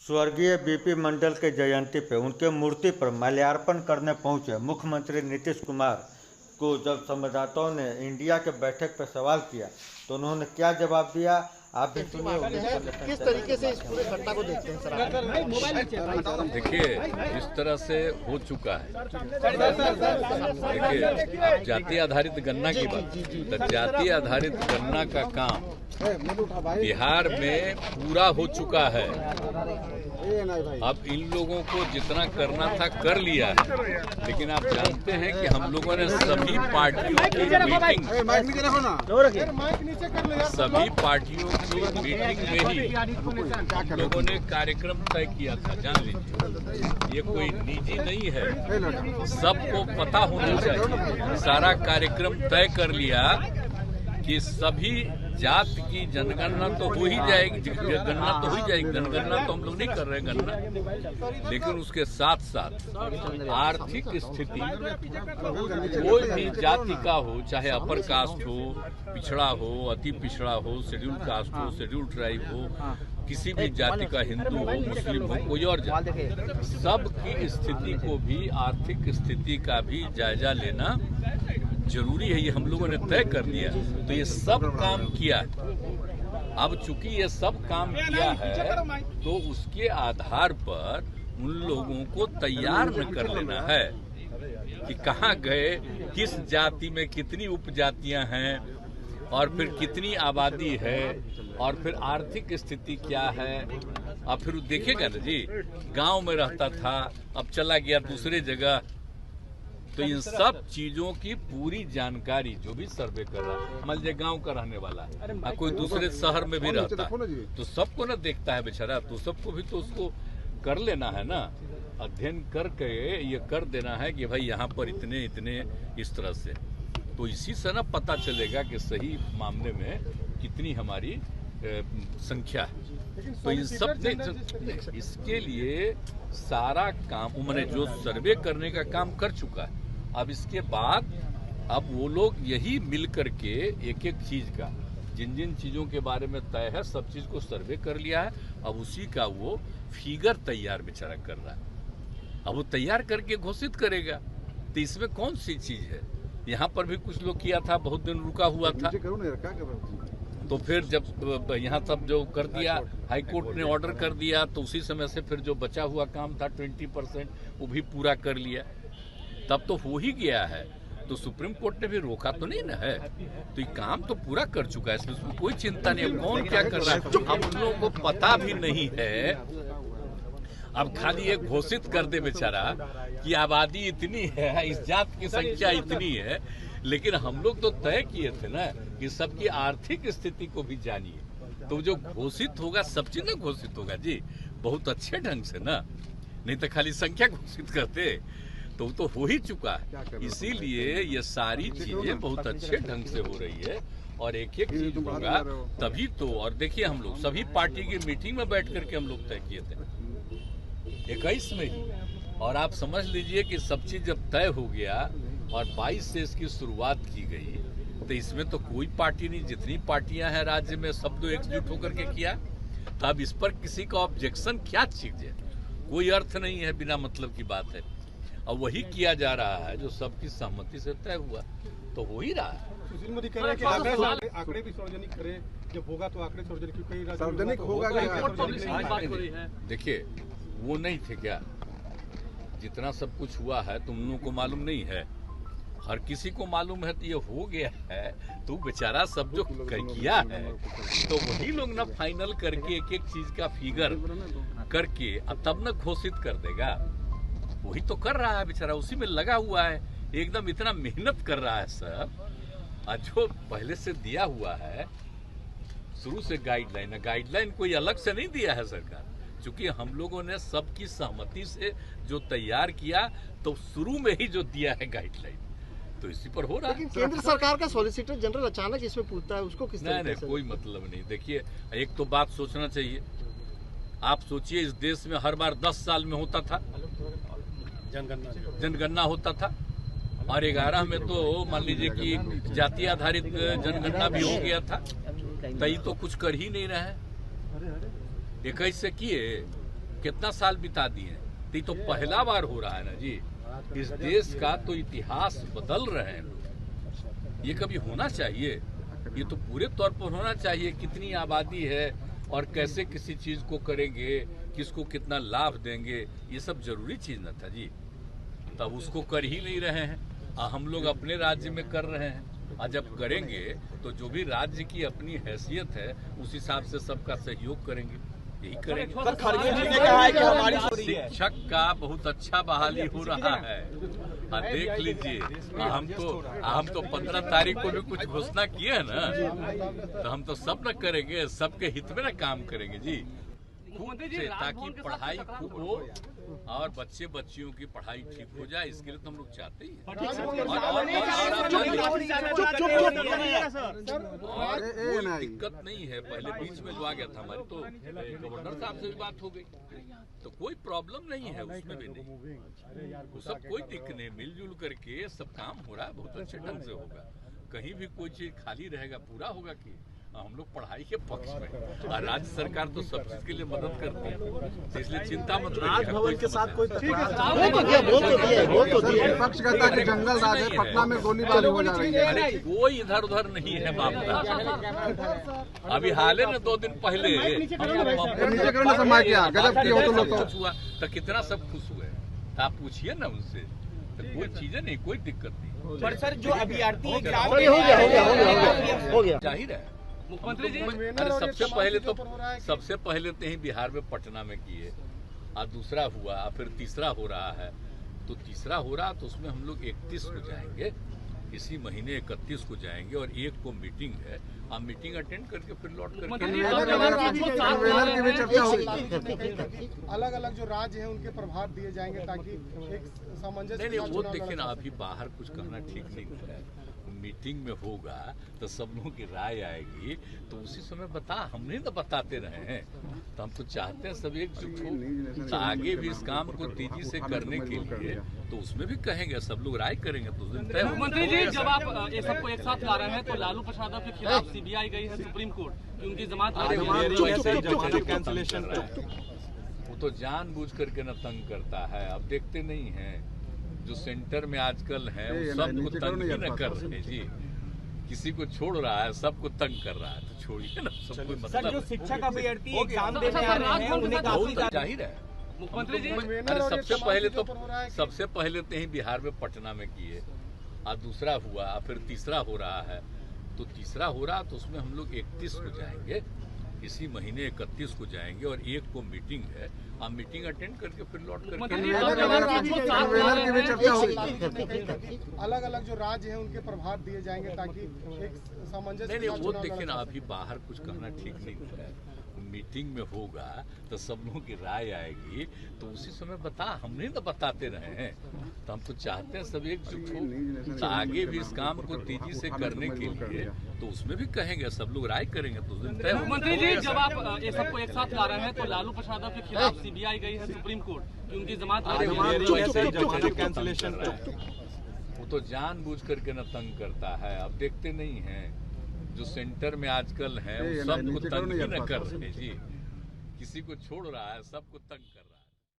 स्वर्गीय बीपी मंडल के जयंती पे उनके मूर्ति पर माल्यार्पण करने पहुंचे मुख्यमंत्री नीतीश कुमार को जब संवाददाताओं ने इंडिया के बैठक पर सवाल किया तो उन्होंने क्या जवाब दिया, आप भी सुनिए। किस तरीके से इस पूरे घटना को देखते हैं सर? देखिए, इस तरह से हो चुका है। देखिए, जाति आधारित गणना की बात, तो जाति आधारित गणना का काम बिहार में पूरा हो चुका है। अब इन लोगों को जितना करना था कर लिया है, लेकिन आप जानते हैं कि हम लोगों ने सभी पार्टियों की मीटिंग में ही हम लोगों ने कार्यक्रम तय किया था। जान लीजिए, ये कोई निजी नहीं है, सबको पता होना चाहिए। सारा कार्यक्रम तय कर लिया कि सभी जात की जनगणना तो हो ही जाएगी, गणना तो हो ही जाएगी। जनगणना तो हम लोग नहीं कर रहे गणना, लेकिन उसके साथ साथ आर्थिक स्थिति कोई भी जाति का हो, चाहे अपर कास्ट हो, पिछड़ा हो, अति पिछड़ा हो, शेड्यूल कास्ट हो, शेड्यूल ट्राइब हो, किसी भी जाति का, हिंदू हो, मुस्लिम हो, कोई और जाति, सबकी स्थिति को भी, आर्थिक स्थिति का भी जायजा लेना जरूरी है। ये हम लोगों ने तय कर दिया, तो ये सब काम किया। अब चूंकि ये सब काम किया है, तो उसके आधार पर उन लोगों को तैयार न कर लेना है कि कहाँ गए, किस जाति में कितनी उपजातियां हैं, और फिर कितनी आबादी है, और फिर आर्थिक स्थिति क्या है। अब फिर देखेगा ना जी, गांव में रहता था, अब चला गया दूसरे जगह, तो इन सब चीजों की पूरी जानकारी जो भी सर्वे कर रहा है, मान लीजिए गाँव का रहने वाला है, कोई दूसरे शहर में भी रहता है, तो सबको ना देखता है बेचारा, तो सबको भी तो उसको कर लेना है ना, अध्ययन करके ये कर देना है कि भाई यहाँ पर इतने इतने इस तरह से, तो इसी से ना पता चलेगा कि सही मामले में कितनी हमारी संख्या है। तो इन सब इसके लिए सारा काम उन्होंने जो सर्वे करने का काम कर चुका है। अब इसके बाद अब वो लोग यही मिल करके एक एक चीज का, जिन जिन चीजों के बारे में तय है, सब चीज को सर्वे कर लिया है। अब उसी का वो फिगर तैयार बेचारा कर रहा है, अब वो तैयार करके घोषित करेगा। तो इसमें कौन सी चीज है? यहाँ पर भी कुछ लोग किया था, बहुत दिन रुका हुआ था, तो फिर जब यहाँ सब जो कर दिया, हाई कोर्ट ने ऑर्डर कर दिया, तो उसी समय से फिर जो बचा हुआ काम था 20% वो भी पूरा कर लिया, तब तो हो ही गया है। तो सुप्रीम कोर्ट ने भी रोका तो नहीं ना है, तो ये काम तो पूरा कर चुका है, इसमें उसको कोई चिंता नहीं है। कौन क्या कर रहा है हम लोगों को पता भी नहीं है। अब खाली ये घोषित कर दे बेचारा कि आबादी इतनी है, इस जात की संख्या इतनी है, लेकिन हम लोग तो तय किए थे ना कि सबकी आर्थिक स्थिति को भी जानिए। तो जो घोषित होगा, सब चीज ना घोषित होगा जी, बहुत अच्छे ढंग से ना, नहीं तो खाली संख्या घोषित करते, तो वो तो हो ही चुका है। इसीलिए ये सारी चीजें बहुत अच्छे ढंग से हो रही है, और एक एक चीज होगा तभी तो। और देखिए, हम लोग सभी पार्टी की मीटिंग में बैठ करके हम लोग तय किए थे 21 में ही, और आप समझ लीजिए कि सब चीज जब तय हो गया और 22 से इसकी शुरुआत की गई, तो इसमें तो कोई पार्टी नहीं, जितनी पार्टियां हैं राज्य में सब तो एकजुट होकर के किया। तो अब इस पर किसी का ऑब्जेक्शन क्या चीज है? कोई अर्थ नहीं है, बिना मतलब की बात है। अब वही किया जा रहा है जो सबकी सहमति से तय हुआ, तो हो ही रहा है। सुशील मोदी कह रहे हैं कि आंकड़े भी सार्वजनिक करें, जब होगा तो आंकड़े सार्वजनिक होगा। देखिए, वो नहीं थे क्या, जितना सब कुछ हुआ है तुम लोगों को मालूम नहीं है, हर किसी को मालूम है। तो ये हो गया है, तो बेचारा सब जो किया है, तो वही लोग ना फाइनल करके एक एक चीज का फिगर करके अब तब ना घोषित कर देगा। वही तो कर रहा है बेचारा, उसी में लगा हुआ है, एकदम इतना मेहनत कर रहा है सब। और जो पहले से दिया हुआ है शुरू से गाइडलाइन कोई अलग से नहीं दिया है सरकार, चूंकि हम लोगों ने सबकी सहमति से जो तैयार किया, तो शुरू में ही जो दिया है गाइडलाइन, तो इसी पर हो रहा है। लेकिन केंद्र सरकार का सॉलिसिटर जनरल अचानक इसमें पूछता है, उसको किस तरह से? कोई मतलब नहीं। देखिए, एक तो बात सोचना चाहिए, आप सोचिए इस देश में हर बार 10 साल में होता था जनगणना होता था, और 11 में तो मान लीजिए कि जाति आधारित जनगणना भी हो गया था, तो ये तो कुछ कर ही नहीं रहे। 21 से किए, कितना साल बिता दिए हैं। तो ये तो पहला बार हो रहा है ना जी। इस देश का तो इतिहास बदल रहे हैं लोग। ये कभी होना चाहिए? ये तो पूरे तौर पर होना चाहिए। कितनी आबादी है और कैसे किसी चीज को करेंगे, किसको कितना लाभ देंगे, ये सब जरूरी चीज न था जी। तब उसको कर ही नहीं रहे हैं। हम लोग अपने राज्य में कर रहे हैं। और जब करेंगे तो जो भी राज्य की अपनी हैसियत है उस हिसाब से सबका सहयोग करेंगे, यही करेंगे। खड़गे जी ने कहा है कि हमारी शिक्षक का बहुत अच्छा बहाली हो रहा है। देख लीजिए, हम तो 15 तारीख को भी कुछ घोषणा किए है ना, तो हम तो सब न करेंगे, सबके हित में न काम करेंगे जी, से, ताकि पढ़ाई खूब हो और बच्चे बच्चियों की पढ़ाई ठीक हो जाए। इसके लिए तो हम लोग चाहते ही हैं। और कोई दिक्कत नहीं है। पहले बीच में जो आ गया था हमारी, तो गवर्नर साहब से भी बात हो गई, तो कोई प्रॉब्लम नहीं है उसमें भी नहीं। वो सब कोई दिक्कत नहीं, मिलजुल करके सब काम हो रहा है, बहुत अच्छे ढंग से होगा। कहीं भी कोई चीज खाली रहेगा, पूरा होगा कि हम लोग पढ़ाई के पक्ष में, और राज्य सरकार तो सब चीज के लिए मदद करती है, तो इसलिए चिंता मत करिए। राजभवन के साथ कोई विपक्ष कहता है कि जंगल राज है, पटना में गोलीबारी हो जा रही है। कोई इधर उधर नहीं है मामला। अभी हाल में 2 दिन पहले कुछ हुआ तो कितना सब खुश हुए, तो आप पूछिए ना उनसे। तो कोई चीजें नहीं, कोई दिक्कत नहीं। पर सर जो अभ्यर्थी हो गया जाहिर है मुख्यमंत्री जी, अरे सबसे पहले तो ही बिहार में पटना में किए, और दूसरा हुआ, फिर तीसरा हो रहा है। तो तीसरा हो रहा तो उसमें हम लोग 31 को जाएंगे, इसी महीने 31 को जाएंगे, और 1 को मीटिंग है। हम मीटिंग अटेंड करके फिर लौट करके अलग अलग जो राज्य है उनके प्रभार दिए जाएंगे ताकि एक सामंजस्य। नहीं, वो देखिए ना, अभी बाहर कुछ कहना ठीक नहीं है। मीटिंग में होगा तो सब लोगों की राय आएगी, तो उसी समय हम नहीं तो बताते रहे हैं। तो हम तो चाहते हैं सब एकजुट हो, तो आगे भी इस काम को तेजी से करने के लिए तो उसमें भी कहेंगे, सब लोग राय करेंगे। तो मुख्यमंत्री जी, जब आप ये सबको एक साथ ला रहे हैं तो लालू प्रसाद के खिलाफ सीबीआई गई है सुप्रीम कोर्ट की उनकी जमानत कैंसिलेशन, वो तो जानबूझ करके न तंग करता है। अब देखते नहीं है जो सेंटर में आजकल है वो सबको तंग ही न कर रहे जी, किसी को छोड़ रहा है, सबको तंग कर रहा है, तो छोड़िए ना, सबको मतलब। जो शिक्षक अभ्यर्थी एग्जाम देने आ रहे हैं उन्हें काफी जाहिर है मुख्यमंत्री जी, अरे सबसे पहले तो ही बिहार में पटना में किए, और दूसरा हुआ, फिर तीसरा हो रहा है। तो तीसरा हो रहा तो उसमें हम लोग 31 को जाएंगे, इसी महीने 31 को जाएंगे, और 1 को मीटिंग है। हम मीटिंग अटेंड करके फिर लौट करके अलग अलग जो राज्य है उनके प्रभार दिए जाएंगे ताकि एक सामंजस्य। नहीं, वो देखिए ना, अभी बाहर कुछ कहना ठीक नहीं है। मीटिंग में होगा तो सब लोगों की राय आएगी, तो उसी समय हम नहीं तो बताते रहे हैं। तो हम तो चाहते हैं सब एकजुट हो, तो आगे भी इस काम को तेजी से करने के लिए तो उसमें भी कहेंगे, सब लोग राय करेंगे। तो मुख्यमंत्री जी, जब आप ये सबको एक साथ ला रहे हैं तो लालू प्रसाद के खिलाफ सीबीआई गई है सुप्रीम कोर्ट की उनकी जमानत कैंसिलेशन, वो तो जानबूझ करके न तंग करता है। अब देखते नहीं है जो सेंटर में आजकल है वो सबको तंग ही न कर रहे जी, किसी को छोड़ रहा है, सबको तंग कर रहा है।